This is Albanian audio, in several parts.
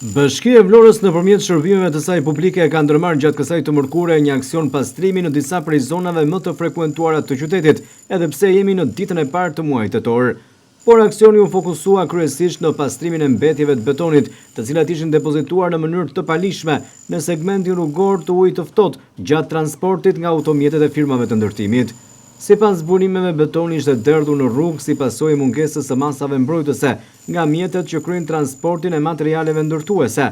Bashkia e Vlorës nëpërmjet shërbimeve të saj publike ka ndërmarrë gjatë kësaj të mërkure një aksion pastrimi në disa prej zonave më të frekuentuara të qytetit, edhe pse jemi në ditën e parë të muajit tetor. Por aksioni u fokusua kryesisht në pastrimin e mbetjeve të betonit, të cilat ishin depozituar në mënyrë të palishme në segmentin rrugor të ujit të ftohtë gjatë transportit nga automjetet e firmave të ndërtimit. Sipas zbulimeve, betoni ishte derdhur në rrugë si pasojë mungesës së masave mbrojtëse nga mjetet që kryejnë transportin e materialeve ndërtuese.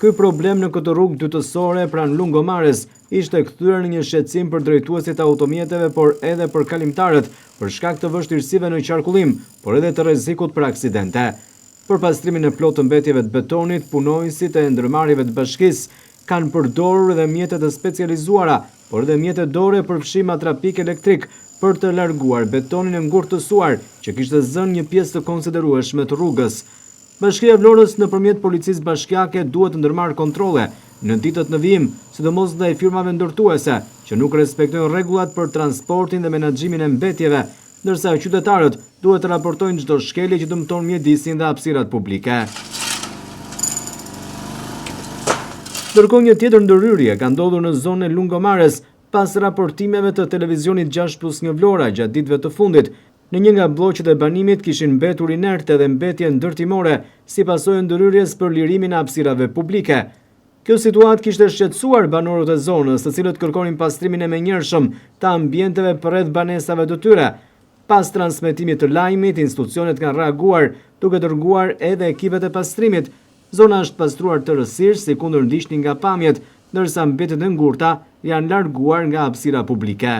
Ky problem në këtë rrugë dytësore pranë Lungomares ishte kthyer në një shqetësim për drejtuesit e automjeteve, por edhe për kalimtarët, për shkak të vështirësive në qarkullim, por edhe të rrezikut për aksidente. Për pastrimin e plotë të mbetjeve të betonit, punojësit e ndërmarrjeve të bashkisë kanë përdorur edhe mjete të specializuara, por edhe mjete dore për fshim atrapik elektrik për të larguar betonin e ngurtësuar që kishte zënë një pjesë të konsiderueshme të rrugës. Bashkia e Vlorës nëpërmjet policisë bashkiake duhet të ndërmarrë kontrolle në ditët në vijim, sidomos ndaj firmave ndërtuese që nuk respektojnë rregullat për transportin dhe menaxhimin e mbetjeve, ndërsa qytetarët duhet të raportojnë çdo shkelje që dëmton mjedisin dhe hapësirat publike. Ndërkohë një tjetër ndërhyrje ka ndodhur në zonën e Lungomares pas raportimeve të televizionit 6+1 Vlora gjatë ditëve të fundit. Në një nga bloqet e banimit kishin mbetur inerte dhe mbetje ndërtimore si pasojë ndërhyrjes për lirimin e hapësirave publike. Kjo situatë kishte shqetësuar banorët e zonës, të cilët kërkonin pastrimin e menjëhershëm të ambienteve përreth banesave të tyre. Pas transmetimit të lajmit, institucionet kanë reaguar duke dërguar edhe ekipet e pastrimit. Zona është pastruar tërësisht si kundër ndiqni nga pamjet, ndërsa mbetjet e ngurta janë larguar nga hapësira publike.